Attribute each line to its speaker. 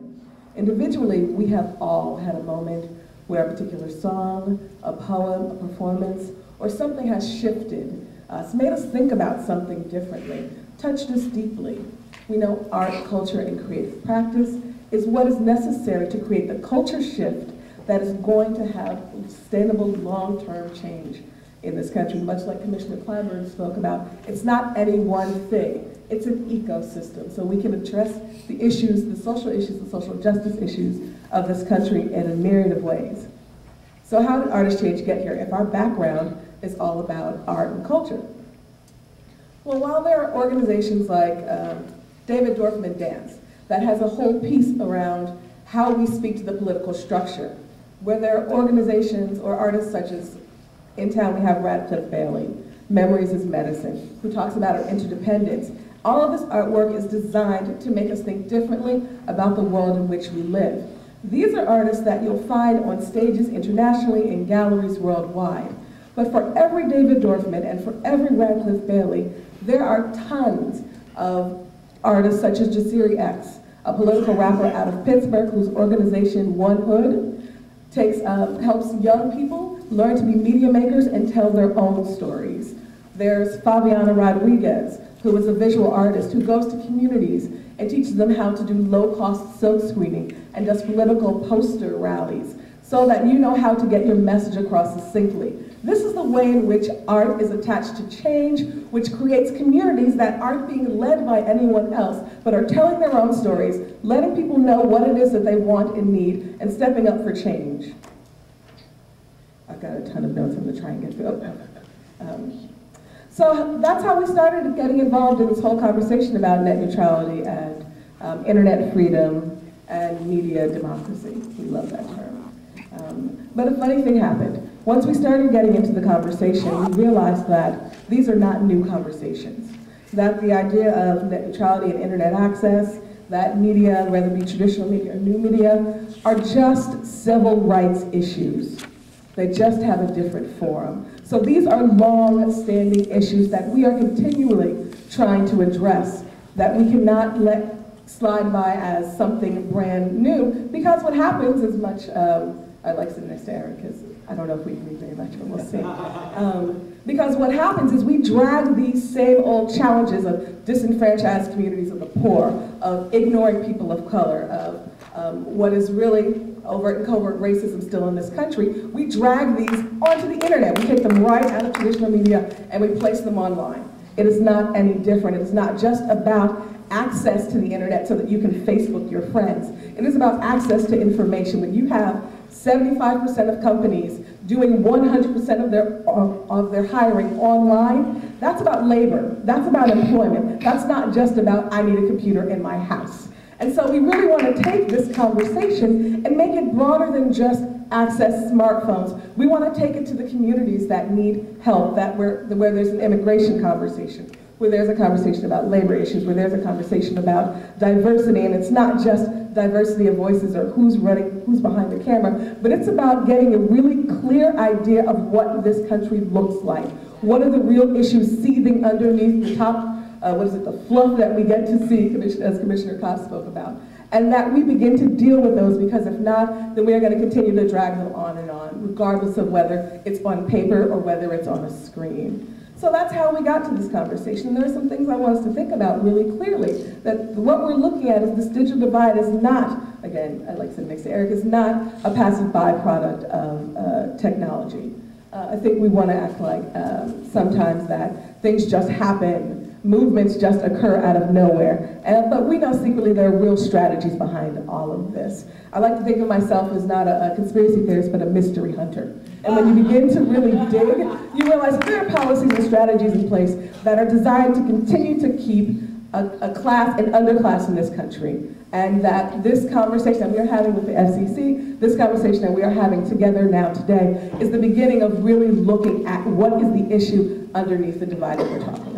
Speaker 1: happen. Individually, we have all had a moment where a particular song, a poem, a performance, or something has shifted us, made us think about something differently, touched us deeply. We know art, culture, and creative practice is what is necessary to create the culture shift that is going to have sustainable long-term change in this country. Much like Commissioner Clyburn spoke about, it's not any one thing, it's an ecosystem. So we can address the issues, the social justice issues of this country in a myriad of ways. So how did artist change get here if our background is all about art and culture? Well, while there are organizations like David Dorfman Dance that has a whole piece around how we speak to the political structure, where there are organizations or artists such as, in town we have Radcliffe Bailey, Memories is Medicine, who talks about our interdependence. All of this artwork is designed to make us think differently about the world in which we live. These are artists that you'll find on stages internationally in galleries worldwide. But for every David Dorfman and for every Radcliffe Bailey, there are tons of artists such as Jasiri X, a political rapper out of Pittsburgh whose organization One Hood helps young people learn to be media makers and tell their own stories. There's Fabiana Rodriguez, who is a visual artist who goes to communities and teaches them how to do low-cost silk screening and does political poster rallies so that you know how to get your message across succinctly. This is the way in which art is attached to change, which creates communities that aren't being led by anyone else, but are telling their own stories, letting people know what it is that they want and need, and stepping up for change. I've got a ton of notes I'm going to try and get through. So that's how we started getting involved in this whole conversation about net neutrality and internet freedom and media democracy. We love that term. But a funny thing happened. Once we started getting into the conversation, we realized that these are not new conversations. That the idea of net neutrality and internet access, that media, whether it be traditional media or new media, are just civil rights issues. They just have a different forum. So these are long-standing issues that we are continually trying to address, that we cannot let slide by as something brand new, because what happens is much, I like sitting next to Eric because I don't know if we can read very much, but we'll see. Because what happens is we drag these same old challenges of disenfranchised communities of the poor, of ignoring people of color, of what is really overt and covert racism still in this country. We drag these onto the internet. We take them right out of traditional media and we place them online. It is not any different. It is not just about access to the internet so that you can Facebook your friends. It is about access to information. When you have 75% of companies doing 100% of their hiring online, that's about labor, that's about employment, that's not just about I need a computer in my house. And so we really want to take this conversation and make it broader than just access smartphones. We want to take it to the communities that need help, where there's an immigration conversation, where there's a conversation about labor issues, where there's a conversation about diversity, and it's not just diversity of voices or who's behind the camera, but it's about getting a really clear idea of what this country looks like. What are the real issues seething underneath the top, the fluff that we get to see, as Commissioner Koss spoke about. And that we begin to deal with those, because if not, then we are going to continue to drag them on and on, regardless of whether it's on paper or whether it's on a screen. So that's how we got to this conversation. And there are some things I want us to think about really clearly, that what we're looking at is this digital divide is not, again, I like to say next to Eric, is not a passive byproduct of technology. I think we want to act like sometimes that things just happen, movements just occur out of nowhere. But we know secretly there are real strategies behind all of this. I like to think of myself as not a conspiracy theorist, but a mystery hunter. And when you begin to really dig, you realize that there are policies and strategies in place that are designed to continue to keep a class and underclass in this country. And that this conversation that we are having with the FCC, this conversation that we are having together now today, is the beginning of really looking at what is the issue underneath the divide that we're talking about.